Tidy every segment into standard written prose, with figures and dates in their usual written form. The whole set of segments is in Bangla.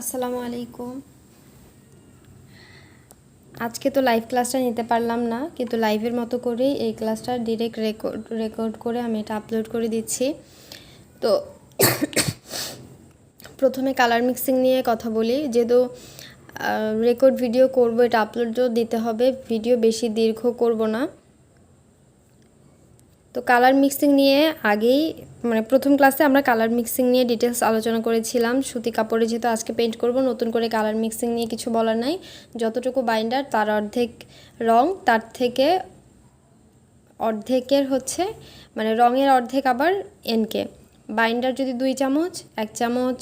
আসসালামু আলাইকুম। আজকে তো লাইভ ক্লাসটা নিতে পারলাম না, কিন্তু লাইভের মতো করেই এই ক্লাসটা ডিরেক্ট রেকর্ড করে আমি এটা আপলোড করে দিচ্ছি। তো প্রথমে কালার মিক্সিং নিয়ে কথা বলি। যেহেতু রেকর্ড ভিডিও করব, এটা আপলোডও দিতে হবে, ভিডিও বেশি দীর্ঘ করব না। তো কালার মিক্সিং নিয়ে আগেই প্রথম ক্লাসে আমরা কালার মিক্সিং নিয়ে ডিটেলস আলোচনা করেছিলাম। সুতি কাপড়ে যেহেতু আজকে পেইন্ট করব, নতুন করে কালার মিক্সিং নিয়ে কিছু বলার নাই। যতটুকু বাইন্ডার তার অর্ধেক রং, তার থেকে অর্ধেকের রঙের অর্ধেক আবার এনকে। বাইন্ডার যদি 2 চামচ, 1 চামচ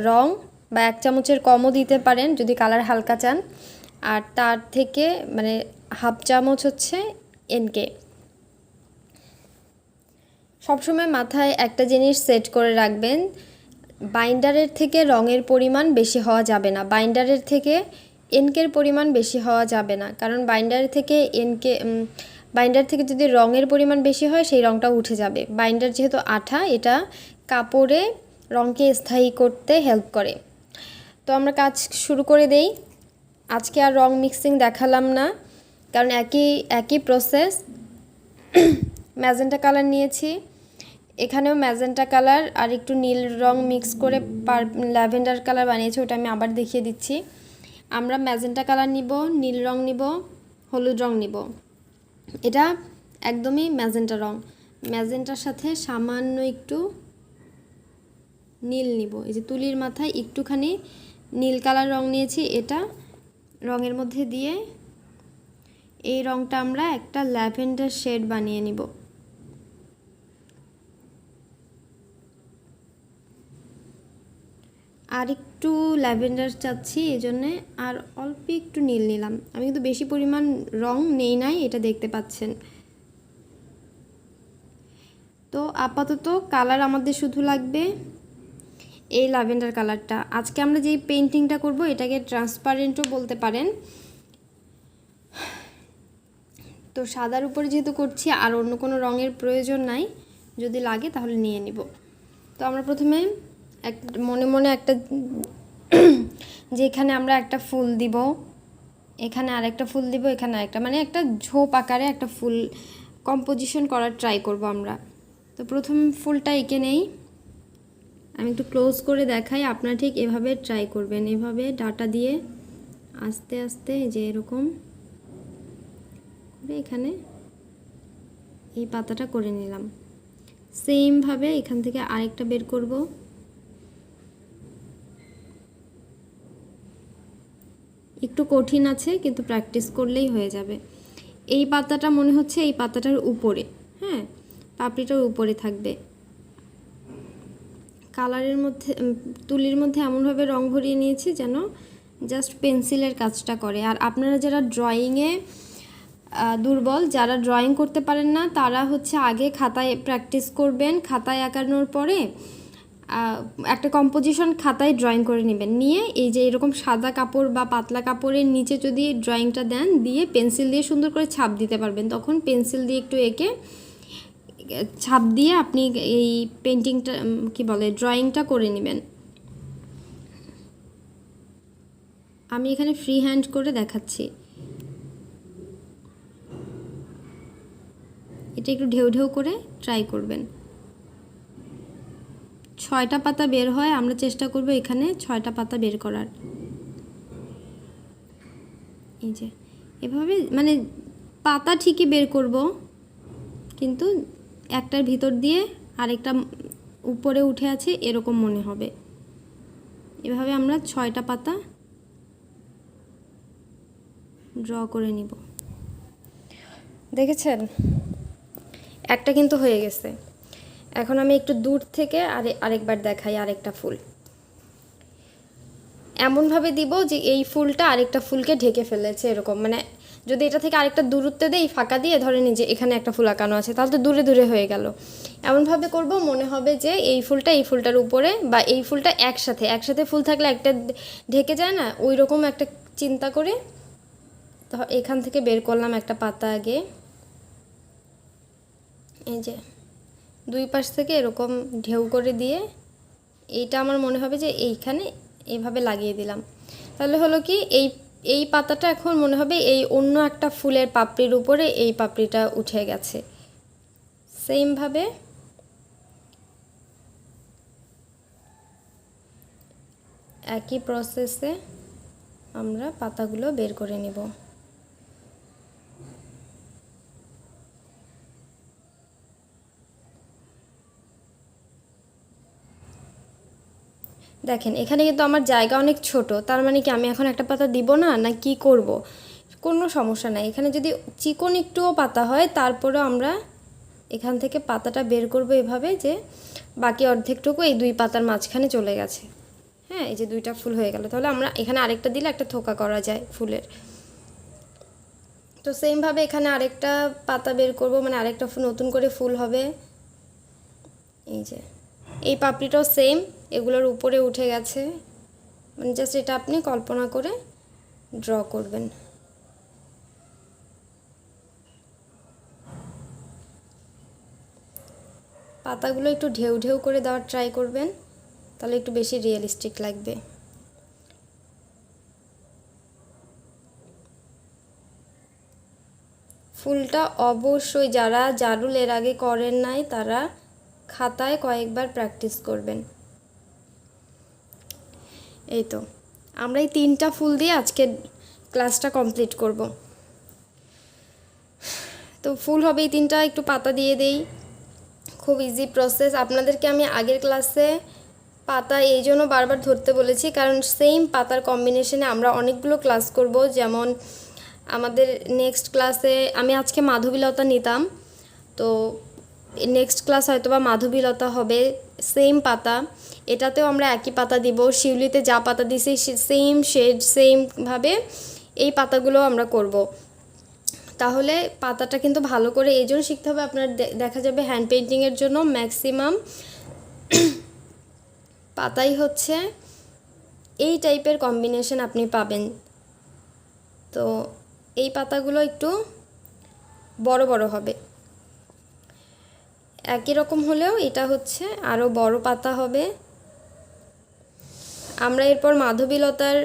রং বা 1 চামচের কমও দিতে পারেন যদি কালার হালকা চান, আর তার থেকে হাফ চামচ হচ্ছে এনকে। সবসময় মাথায় একটা জিনিস সেট করে রাখবেন, বাইন্ডারের থেকে রঙের পরিমাণ বেশি হওয়া যাবে না, বাইন্ডারের থেকে এনকের পরিমাণ বেশি হওয়া যাবে না। কারণ বাইন্ডার থেকে যদি রঙের পরিমাণ বেশি হয় সেই রঙটা উঠে যাবে। বাইন্ডার যেহেতু আঠা, এটা কাপড়ে রঙকে স্থায়ী করতে হেল্প করে। তো আমরা কাজ শুরু করে দেই। আজকে আর রং মিক্সিং দেখালাম না, কারণ একই প্রসেস। ম্যাজেন্টা কালার নিয়েছি, এখানেও ম্যাজেন্টা কালার আর একটু নীল রং মিক্স করে ল্যাভেন্ডার কালার বানিয়েছি, ওটা আমি আবার দেখিয়ে দিচ্ছি। আমরা ম্যাজেন্টা কালার নিব, নীল রং নিব, হলুদ রং নিব। এটা একদমই ম্যাজেন্টা রং। ম্যাজেন্টার সাথে সামান্য একটু নীল নিব। এই যে তুলির মাথায় একটুখানি নীল কালার রং নিয়েছি, এটা রঙের মধ্যে দিয়ে এই রংটা আমরা একটা ল্যাভেন্ডার শেড বানিয়ে নিব। আর একটু ল্যাভেন্ডার চাচ্ছি, এই জন্যে আর অল্প একটু নীল নিলাম। আমি কিন্তু বেশি পরিমাণ রং নেই নাই, এটা দেখতে পাচ্ছেন। তো আপাতত কালার আমাদের শুধু লাগবে এই ল্যাভেন্ডার কালারটা। আজকে আমরা যেই পেইন্টিংটা করব এটাকে ট্রান্সপারেন্টও বলতে পারেন। তো সাদার উপরে যেহেতু করছি আর অন্য কোনো রঙের প্রয়োজন নাই, যদি লাগে তাহলে নিয়ে নিব। তো আমরা প্রথমে মনে মনে একটা যেখানে আমরা একটা ফুল দিব, এখানে আরেকটা ফুল দিব, এখানে আরেকটা, একটা ঝোপ আকারে একটা ফুল কম্পোজিশন করার ট্রাই করব আমরা। তো প্রথম ফুলটা এঁকে নেই, আমি একটু ক্লোজ করে দেখাই। আপনারা ঠিক এভাবে ট্রাই করবেন, এভাবে ডাটা দিয়ে আস্তে আস্তে যে এরকম করে এখানে এই পাতাটা করে নিলাম। সেমভাবে এখান থেকে আরেকটা বের করব। একটু কঠিন আছে, কিন্তু প্র্যাকটিস করলেই হয়ে যাবে। এই পাতাটা মনে হচ্ছে এই পাতাটার উপরে, হ্যাঁ, পাপড়িটার উপরে থাকবে। কালারের মধ্যে তুলির মধ্যে এমনভাবে রং ভরিয়ে নিয়েছি যেন জাস্ট পেন্সিলের কাজটা করে। আর আপনারা যারা ড্রয়িংয়ে দুর্বল, যারা ড্রয়িং করতে পারেন না, তারা আগে খাতায় প্র্যাকটিস করবেন। খাতায় আঁকানোর পরে একটা কম্পোজিশন খাতায় ড্রয়িং করে নেবেন, নিয়ে এই যে এরকম সাদা কাপড় বা পাতলা কাপড়ের নিচে যদি ড্রয়িংটা দেন, দিয়ে পেন্সিল দিয়ে সুন্দর করে ছাপ দিতে পারবেন। তখন পেন্সিল দিয়ে একটু এঁকে ছাপ দিয়ে আপনি এই পেন্টিংটা ড্রয়িংটা করে নেবেন। আমি এখানে ফ্রি হ্যান্ড করে দেখাচ্ছি। এটা একটু ঢেউ ঢেউ করে ট্রাই করবেন। 6টা পাতা বের হয়, আমরা চেষ্টা করব এখানে 6টা পাতা বের করার। এই যে এভাবে পাতা ঠিকই বের করব, কিন্তু একটার ভিতর দিয়ে আরেকটা উপরে উঠে আছে এরকম মনে হবে। এভাবে আমরা 6টা পাতা ড্র করে নিব। দেখেছেন, একটা কিন্তু হয়ে গেছে। এখন আমি একটু দূর থেকে আরেকবার দেখাই আরেকটা ফুল। এমনভাবে দিব যে এই ফুলটা আরেকটা ফুলকে ঢেকে ফেলেছে, এরকম। যদি এটা থেকে আরেকটা দূরত্বে দেই, ফাঁকা দিয়ে, ধরেন যে এখানে একটা ফুল আঁকানো আছে, তাহলে তো দূরে দূরে হয়ে গেল। এমনভাবে করব মনে হবে যে এই ফুলটা এই ফুলটার উপরে, বা এই ফুলটা একসাথে ফুল থাকলে একটা ঢেকে যায় না, ওই রকম একটা চিন্তা করে তো এখান থেকে বের করলাম একটা পাতা আগে। এই যে 2 পাশ থেকে এরকম ঢেউ করে দিয়ে এইটা আমার মনে হবে যে এইখানে এইভাবে লাগিয়ে দিলাম। তাহলে হলো কি এই এই পাতাটা এখন মনে হবে এই অন্য একটা ফুলের পাপড়ির উপরে এই পাপড়িটা উঠে গেছে। সেমভাবে একই প্রসেসে আমরা পাতাগুলো বের করে নেব। দেখেন এখানে কিন্তু আমার জায়গা অনেক ছোট, তার মানে কি আমি এখন একটা পাতা দিব না, না কি করব? কোনো সমস্যা নাই। এখানে যদি চিকন একটুও পাতা হয় তারপরেও আমরা এখান থেকে পাতাটা বের করব এভাবে যে বাকি অর্ধেকটুকু এই দুই পাতার মাঝখানে চলে গেছে। হ্যাঁ, এই যে দুইটা ফুল হয়ে গেল। তাহলে আমরা এখানে আরেকটা দিলে একটা থোকা করা যায় ফুলের। তো সেমভাবে এখানে আরেকটা পাতা বের করব, মানে আরেকটা নতুন করে ফুল হবে। এই যে এই পাপড়িটাও সেম এগুলোর উপরে উঠে গেছে, মানে জাস্ট এটা আপনি কল্পনা করে ড্র করবেন। পাতাগুলো একটু ঢেউ ঢেউ করে দেওয়ার ট্রাই করবেন, তাহলে একটু বেশি রিয়েলিস্টিক লাগবে। ফুলটা অবশ্যই যারা জারুল এর আগে করেন নাই তারা খাতায় কয়েকবার প্র্যাকটিস করবেন। এই তো আমরা এই 3টা ফুল দিয়ে আজকে ক্লাসটা কমপ্লিট করব। তো ফুল হবে এই 3টা, একটু পাতা দিয়ে দেই। খুব ইজি প্রসেস। আপনাদেরকে আমি আগের ক্লাসে পাতা এই জন্য বারবার ধরতে বলেছি কারণ সেম পাতার কম্বিনেশনে আমরা অনেকগুলো ক্লাস করব। যেমন আমাদের নেক্সট ক্লাসে আমি আজকে মাধবীলতা নিতাম, তো নেক্সট ক্লাস হয়তো বা মাধবীলতা হবে, সেম পাতা, এটাতেও আমরা একই পাতা দিব। শিউলিতে যা পাতা দিছি সেম শেড সেমভাবে এই পাতাগুলো আমরা করব। তাহলে পাতাটা কিন্তু ভালো করে এই জন্য শিখতে হবে। আপনার দেখা যাবে হ্যান্ড পেইন্টিংয়ের জন্য ম্যাক্সিমাম পাতাই হচ্ছে এই টাইপের কম্বিনেশন আপনি পাবেন। তো এই পাতাগুলো একটু বড় বড় হবে, একই রকম হলেও এটা হচ্ছে আরও বড় পাতা হবে। আমরা এরপর মাধবীলতার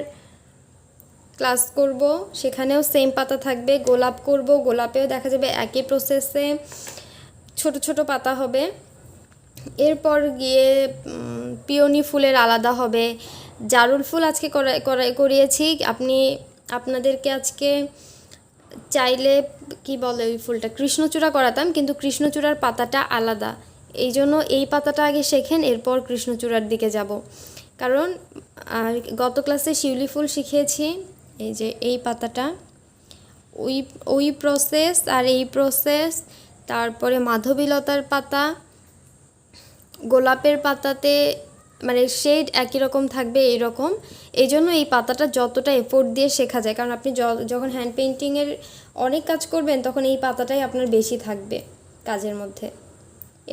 ক্লাস করব, সেখানেও সেম পাতা থাকবে। গোলাপ করব, গোলাপেও দেখা যাবে একই প্রসেসে ছোট ছোট পাতা হবে। এরপর গিয়ে পিওনি ফুলের আলাদা হবে। জারুল ফুল আজকে করিয়েছি। আপনাদেরকে আজকে চাইলে কি বলে ওই ফুলটা কৃষ্ণচূড়া করাতাম, কিন্তু কৃষ্ণচূড়ার পাতাটা আলাদা। এই জন্য এই পাতাটা আগে শেখেন, এরপর কৃষ্ণচূড়ার দিকে যাব। কারণ গত ক্লাসে শিউলি ফুল শিখিয়েছি। এই যে এই পাতাটা ওই প্রসেস আর এই প্রসেস, তারপরে মাধবীলতার পাতা, গোলাপের পাতাতে মানে শেড একই রকম থাকবে এইরকম। এই জন্য এই পাতাটা যতটা এফোর্ট দিয়ে শেখা যায়, কারণ আপনি যখন হ্যান্ড পেইন্টিংয়ের অনেক কাজ করবেন তখন এই পাতাটাই আপনার বেশি থাকবে কাজের মধ্যে।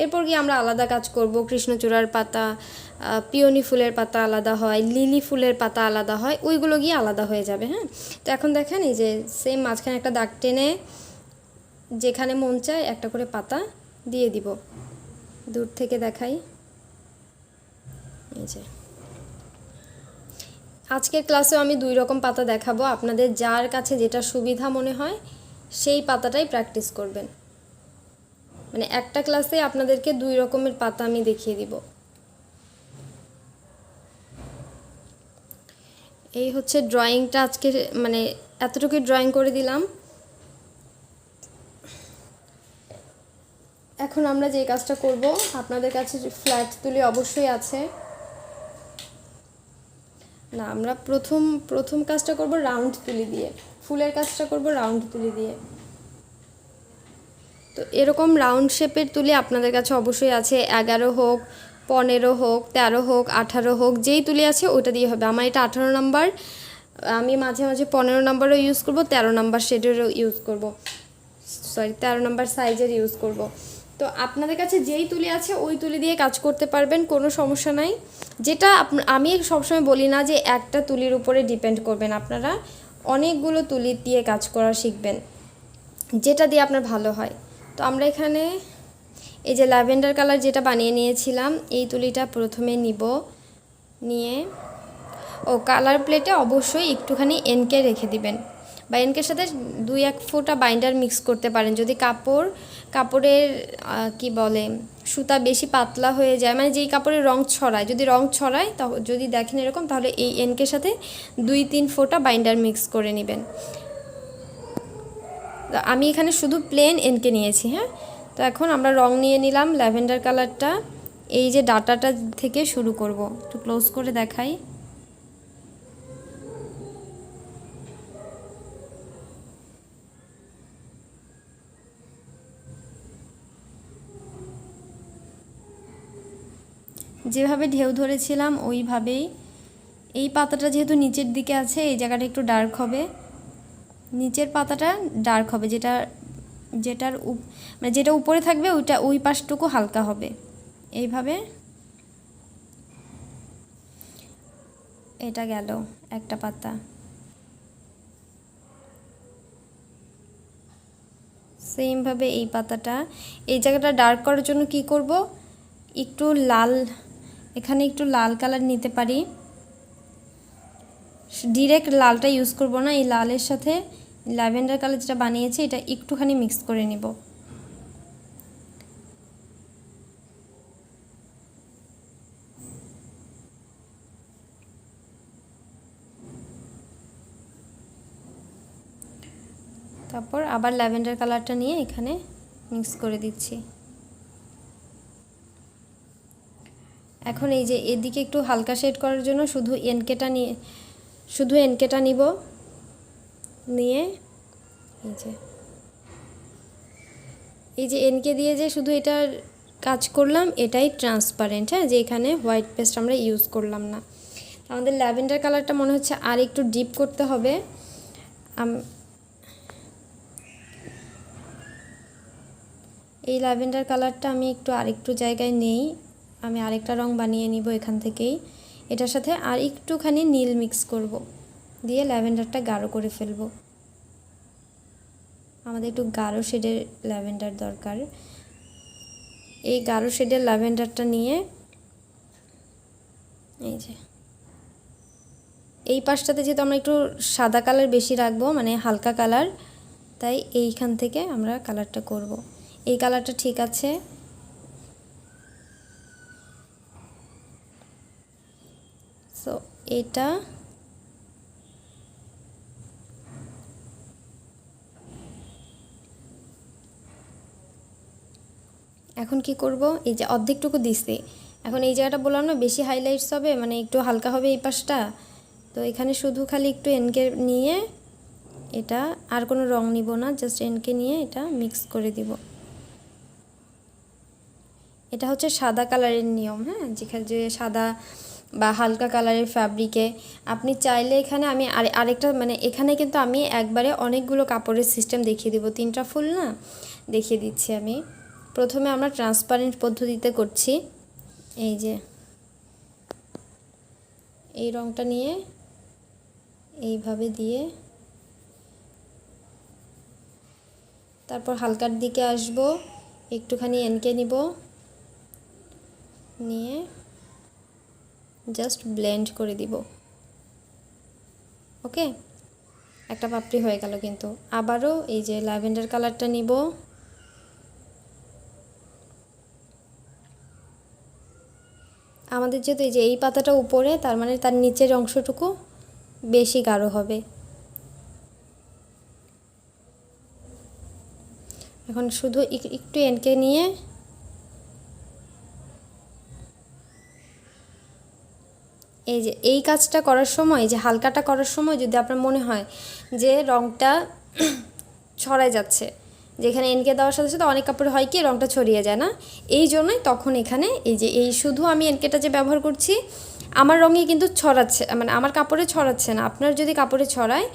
এরপর গিয়ে আমরা আলাদা কাজ করব। কৃষ্ণচূড়ার পাতা, পিওনি ফুলের পাতা আলাদা হয়, লিলি ফুলের পাতা আলাদা হয়, ওইগুলো গিয়ে আলাদা হয়ে যাবে। হ্যাঁ, তো এখন দেখেন এই যে সেম মাঝখানে একটা দাগ টেনে যেখানে মন চায় একটা করে পাতা দিয়ে দিব। দূর থেকে দেখাই, এই যে আজকের ক্লাসেও আমি 2 রকম পাতা দেখাবো। আপনাদের যার কাছে যেটা সুবিধা মনে হয় সেই পাতাটাই প্র্যাকটিস করবেন। মানে একটা ক্লাসে আপনাদেরকে 2 রকমের পাতা আমি দেখিয়ে দিব। এই হচ্ছে ড্রয়িংটা আজকে, মানে এতটুকু ড্রয়িং করে দিলাম। এখন আমরা যে কাজটা করব, আপনাদের কাছে ফ্ল্যাট তুলি অবশ্যই আছে না, আমরা প্রথম কাজটা করব রাউন্ড তুলি দিয়ে, ফুলের কাজটা করব রাউন্ড তুলি দিয়ে। তো এরকম রাউন্ড শেপের তুলি আপনাদের কাছে অবশ্যই আছে, 11 হোক, 15 হোক, 13 হোক, 18 হোক, যেই তুলি আছে ওটা দিয়ে হবে। আমার এটা 18 নাম্বার, আমি মাঝে মাঝে 15 নাম্বারও ইউজ করব, 13 নাম্বার শেডেরও ইউজ করব, 13 নাম্বার সাইজের ইউজ করব। তো আপনাদের কাছে যেই তুলি আছে ওই তুলি দিয়ে কাজ করতে পারবেন, কোনো সমস্যা নাই। যেটা আমি সবসময় বলি না যে একটা তুলির উপরে ডিপেন্ড করবেন, আপনারা অনেকগুলো তুলি দিয়ে কাজ করা শিখবেন, যেটা দিয়ে আপনার ভালো হয়। তো আমরা এখানে এই যে ল্যাভেন্ডার কালার যেটা বানিয়ে নিয়েছিলাম, এই তুলিটা প্রথমে নিব, নিয়ে ও কালার প্লেটে অবশ্যই একটুখানি এনকে রেখে দিবেন, বা এনকের সাথে 2-1 ফোঁটা বাইন্ডার মিক্স করতে পারেন। যদি কাপড়ের কি বলে সুতা বেশি পাতলা হয়ে যায়, মানে যেই কাপড়ের রং ছড়ায়, যদি রং ছড়ায় যদি দেখেন এরকম, তাহলে এই এনকের সাথে 2-3 ফোঁটা বাইন্ডার মিক্স করে নেবেন। আমি এখানে শুধু প্লেন এনকে নিয়েছি। হ্যাঁ, তো এখন আমরা রং নিয়ে নিলাম ল্যাভেন্ডার কালারটা। এই যে ডাটাটা থেকে শুরু করব, একটু ক্লোজ করে দেখাই। যেভাবে ঢেউ ধরেছিলাম ওইভাবেই। এই পাতাটা যেহেতু নিচের দিকে আছে, এই জায়গাটা একটু ডার্ক হবে, নিচের পাতাটা ডার্ক হবে, যেটা উপরে থাকবে ওই পাশটুকু হালকা হবে। এইভাবে এটা গেল একটা পাতা। সেমভাবে এই পাতাটা, এই জায়গাটা ডার্ক করার জন্য কি করব, একটু লাল, এখানে একটু লাল কালার নিতে পারি। ডিরেক্ট লালটা ইউজ করব না, এই লালের সাথে ল্যাভেন্ডার কালার যেটা বানিয়েছি এটা একটুখানি মিক্স করে নিব। তারপর আবার ল্যাভেন্ডার কালারটা নিয়ে এখানে মিক্স করে দিচ্ছি। এখন এই যে এদিকে একটু হালকা শেড করার জন্য শুধু এনকেটা নিব, নিয়ে এই যে এনকে দিয়ে যে শুধু এটার কাজ করলাম, এটাই ট্রান্সপারেন্ট। হ্যাঁ, যে এখানে হোয়াইট পেস্ট আমরা ইউজ করলাম না। আমাদের ল্যাভেন্ডার কালারটা মনে হচ্ছে আর একটু ডিপ করতে হবে। এই ল্যাভেন্ডার কালারটা আমি আরেকটু জায়গায় নেই, আমি আরেকটা রং বানিয়ে নিব এখান থেকেই। এটার সাথে আর একটুখানি নীল মিক্স করব, দিয়ে ল্যাভেন্ডারটা গাঢ় করে ফেলব। আমাদের একটু গাঢ় শেডের ল্যাভেন্ডার দরকার। এই গাঢ় শেডের ল্যাভেন্ডারটা নিয়ে এই যে এই পাশটাতে যেহেতু আমরা একটু সাদা কালার বেশি রাখবো, মানে হালকা কালার, তাই এইখান থেকে আমরা কালারটা করব। এই কালারটা ঠিক আছে। সো এটা এখন কি করব, এই যে অর্ধেকটুকু দিছি, এখন এই জায়গাটা বললাম না বেশি হাইলাইটস হবে, মানে একটু হালকা হবে এই পাশটা, তো এখানে শুধু খালি একটু এনকে নিয়ে, এটা আর কোনো রং নিব না, জাস্ট এনকে নিয়ে এটা মিক্স করে দিব। এটা হচ্ছে সাদা কালারের নিয়ম। হ্যাঁ, যেখানে যে সাদা বা হালকা কালারের ফ্যাব্রিকে আপনি চাইলে এখানে আমি আরেকটা, মানে এখানে কিন্তু আমি একবারে অনেকগুলো কাপড়ের সিস্টেম দেখিয়ে দিব, 3টা ফুল না দেখিয়ে দিচ্ছি আমি। প্রথমে আমরা ট্রান্সপারেন্ট পদ্ধতিতে করছি। এই যে এই রংটা নিয়ে এইভাবে দিয়ে, তারপর হালকার দিকে আসব, একটুখানি এনকে নিব, নিয়ে জাস্ট ব্লেন্ড করে দিব। ওকে, একটা পাপড়ি হয়ে গেল। কিন্তু আবারও এই যে ল্যাভেন্ডার কালারটা নিব, আমাদের যেহেতু এই যে এই পাতাটা উপরে, তার মানে তার নিচের অংশটুকু বেশি গাঢ় হবে। এখন শুধু একটু এনকে নিয়ে এই যে এই কাজটা করার সময়, যে হালকাটা করার সময় যদি আপনার মনে হয় যে রংটা ছড়ায় যাচ্ছে, যেখানে এনকে দেওয়ার সাথে সাথে অনেক কাপড়ে হয় কি রংটা ছড়িয়ে যায় না, এই জন্যই তখন এখানে এই যে এই শুধু আমি এনকেটা যে ব্যবহার করছি, আমার রঙে কিন্তু ছড়াচ্ছে, মানে আমার কাপড়ে ছড়াচ্ছে না। আপনার যদি কাপড়ে ছড়ায়,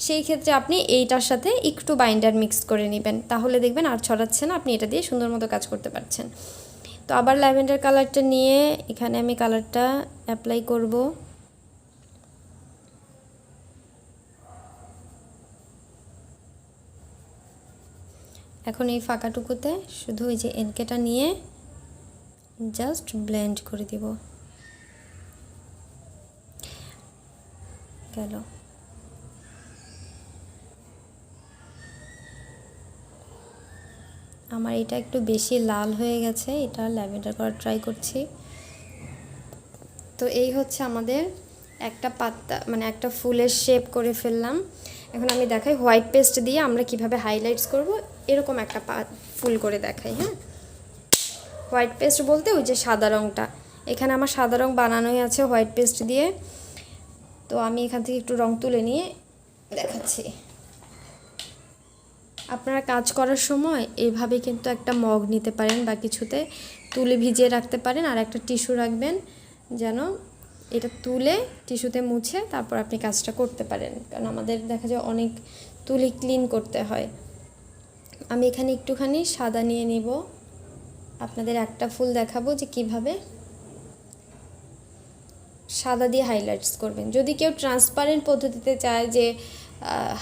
সেই ক্ষেত্রে আপনি এইটার সাথে একটু বাইন্ডার মিক্স করে নেবেন, তাহলে দেখবেন আর ছড়াচ্ছে না, আপনি এটা দিয়ে সুন্দর মতো কাজ করতে পারছেন। তো আবার ল্যাভেন্ডার কালারটা নিয়ে এখানে আমি কালারটা অ্যাপ্লাই করব। এখন এই ফাঁকাটুকুতে শুধু এই যে এনকেটা নিয়ে জাস্ট ব্লেন্ড করে দিব। গেল। আমার এটা একটু বেশি লাল হয়ে গেছে, এটা ল্যাভেন্ডার করার ট্রাই করছি। তো এই হচ্ছে আমাদের একটা পাতা, মানে একটা ফুলের শেপ করে ফেললাম। এখন আমি দেখাই হোয়াইট পেস্ট দিয়ে আমরা কিভাবে হাইলাইটস করব, এরকম একটা ফুল করে দেখাই। হ্যাঁ, হোয়াইট পেস্ট বলতে ওই যে সাদা রঙটা, এখানে আমার সাদা রঙ বানানোই আছে হোয়াইট পেস্ট দিয়ে। তো আমি এখান থেকে একটু রং তুলে নিয়ে দেখাচ্ছি। আপনারা কাজ করার সময় এইভাবে কিন্তু একটা মগ নিতে পারেন বা কিছুতে তুলে ভিজিয়ে রাখতে পারেন, আর একটা টিস্যু রাখবেন যেন এটা তুলে টিস্যুতে মুছে তারপর আপনি কাজটা করতে পারেন, কারণ আমাদের দেখা যায় অনেক তুলি ক্লিন করতে হয়। আমি এখানে একটুখানি সাদা নিয়ে নিব, আপনাদের একটা ফুল দেখাবো যে কিভাবে সাদা দিয়ে হাইলাইটস করবেন। যদি কেউ ট্রান্সপারেন্ট পদ্ধতিতে চায় যে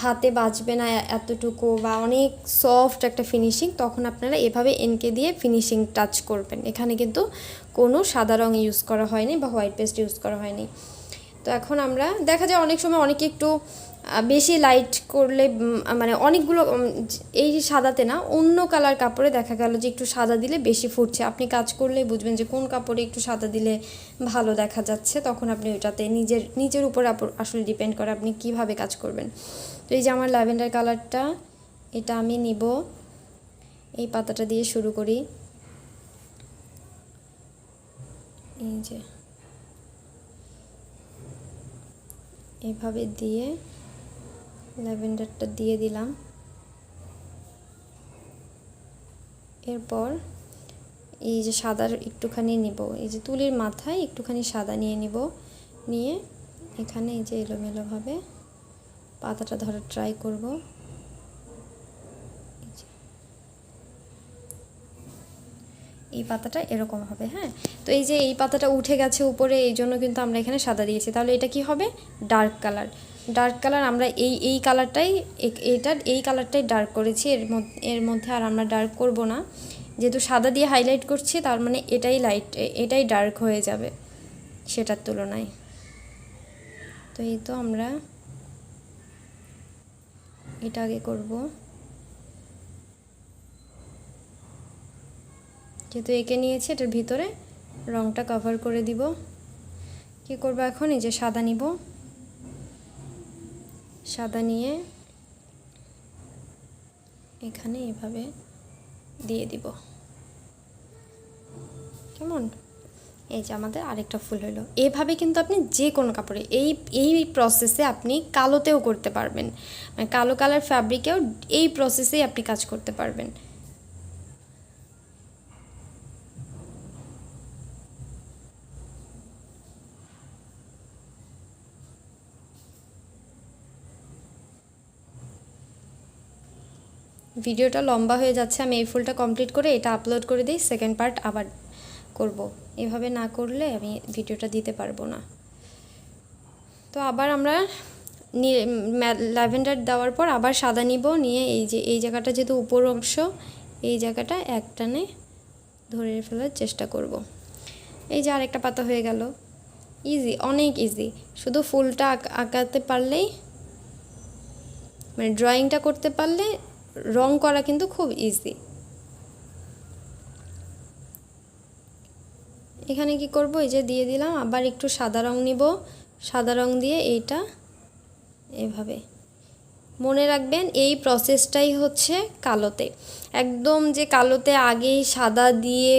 হাতে বাজবে না এতটুকু বা অনেক সফট একটা ফিনিশিং, তখন আপনারা এভাবে এনকে দিয়ে ফিনিশিং টাচ করবেন। এখানে কিন্তু কোনো সাদা রং ইউজ করা হয়নি বা হোয়াইট পেস্ট ইউজ করা হয়নি। তো এখন আমরা দেখা যায় অনেক সময় অনেকে একটু বেশি লাইট করলে, মানে অনেকগুলো এই সাদাতে না, অন্য কালার কাপড়ে দেখা গেল যে একটু সাদা দিলে বেশি ফুটছে। আপনি কাজ করলেই বুঝবেন যে কোন কাপড়ে একটু সাদা দিলে ভালো দেখা যাচ্ছে, তখন আপনি ওইটাতে নিজের উপর আসলে ডিপেন্ড করে আপনি কিভাবে কাজ করবেন। তো এই যে আমার ল্যাভেন্ডার কালারটা, এটা আমি নিব, এই পাতাটা দিয়ে শুরু করি। এই যে এভাবে দিয়ে ল্যাভেন্ডারটা দিয়ে দিলাম। এরপর এই যে সাদার একটুখানি নিব, এই যে তুলির মাথায় একটুখানি সাদা নিয়ে নিব, নিয়ে এখানে এই যে এলোমেলোভাবে পাতাটা ধরার ট্রাই করব। এই পাতাটা এরকম হবে। হ্যাঁ, তো এই যে এই পাতাটা উঠে গেছে উপরে, এই জন্য কিন্তু আমরা এখানে সাদা দিয়েছি। তাহলে এটা কি হবে? Dark colour. ডার্ক কালার আমরা এই কালারটাই, এই কালারটাই ডার্ক করেছি, এর মধ্যে আর আমরা ডার্ক করব না। যেহেতু সাদা দিয়ে হাইলাইট করছি, তার মানে এটাই ডার্ক হয়ে যাবে সেটার তুলনায়। তো এই তো আমরা এটা আগে করব, যেহেতু এঁকে নিয়েছি এটার ভিতরে রংটা কভার করে দিব। কি করব এখন? এই যে সাদা নিব, সাদা নিয়ে এখানে এভাবে দিয়ে দিব। কেমন? এই যে আমাদের আরেকটা ফুল হলো। এভাবে কিন্তু আপনি যে কোনো কাপড়ে এই প্রসেসে আপনি কালোতেও করতে পারবেন, মানে কালো কালার ফ্যাব্রিকেও এই প্রসেসেই আপনি কাজ করতে পারবেন। ভিডিওটা লম্বা হয়ে যাচ্ছে, আমি এই ফুলটা কমপ্লিট করে এটা আপলোড করে দিই, সেকেন্ড পার্ট আবার করব। এভাবে না করলে আমি ভিডিওটা দিতে পারবো না। তো আবার আমরা ল্যাভেন্ডার দেওয়ার পর আবার সাদা নিব, নিয়ে এই যে এই জায়গাটা যেহেতু উপর অংশ, এই জায়গাটা একটানে ধরে ফেলার চেষ্টা করব। এই যে আরেকটা পাতা হয়ে গেল। ইজি, অনেক ইজি। শুধু ফুলটা আঁকাতে পারলেই, মানে ড্রয়িংটা করতে পারলে রং করা কিন্তু খুব ইজি। এখানে কি করব? এই যে দিয়ে দিলাম, আবার একটু সাদা রং নিব, সাদা রং দিয়ে এইটা এভাবে। মনে রাখবেন এই প্রসেসটাই হচ্ছে কালোতে, একদম যে কালোতে আগেই সাদা দিয়ে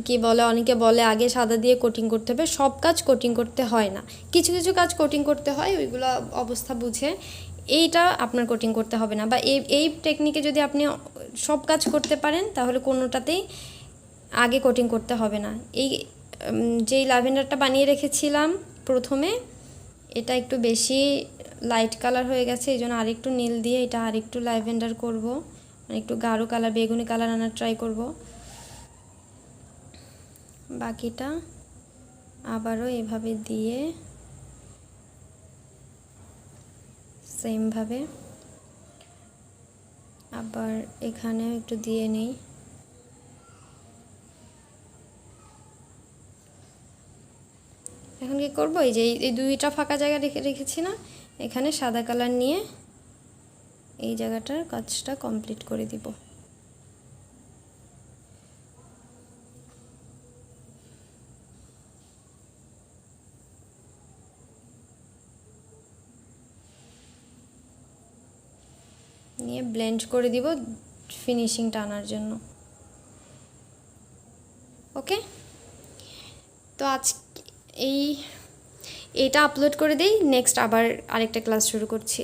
কি বলে, অনেকে বলে আগে সাদা দিয়ে কোটিং করতে হবে, সব কাজ কোটিং করতে হয় না, কিছু কিছু কাজ কোটিং করতে হয়, ওইগুলো অবস্থা বুঝে। এইটা আপনার কোটিং করতে হবে না, বা এই টেকনিকে যদি আপনি সব কাজ করতে পারেন তাহলে কোনোটাতেই আগে কোটিং করতে হবে না। এই যেই ল্যাভেন্ডারটা বানিয়ে রেখেছিলাম প্রথমে, এটা একটু বেশি লাইট কালার হয়ে গেছে, এই জন্য আরেকটু নীল দিয়ে এটা আরেকটু ল্যাভেন্ডার করব, মানে একটু গাঢ় কালার, বেগুনি কালার আনার ট্রাই করব। বাকিটা আবারও এভাবে দিয়ে সেমভাবে আবার এখানেও একটু দিয়ে নেই। এখন কি করব, এই যে এই দুইটা ফাঁকা জায়গা রেখেছি না, এখানে সাদা কালার নিয়ে এই জায়গাটার কাজটা কমপ্লিট করে দিব। নিয়ে ব্লেন্ড করে দিব ফিনিশিংটা আনার জন্য। ওকে, তো আজ এইটা আপলোড করে দেই, নেক্সট আবার আরেকটা ক্লাস শুরু করছি।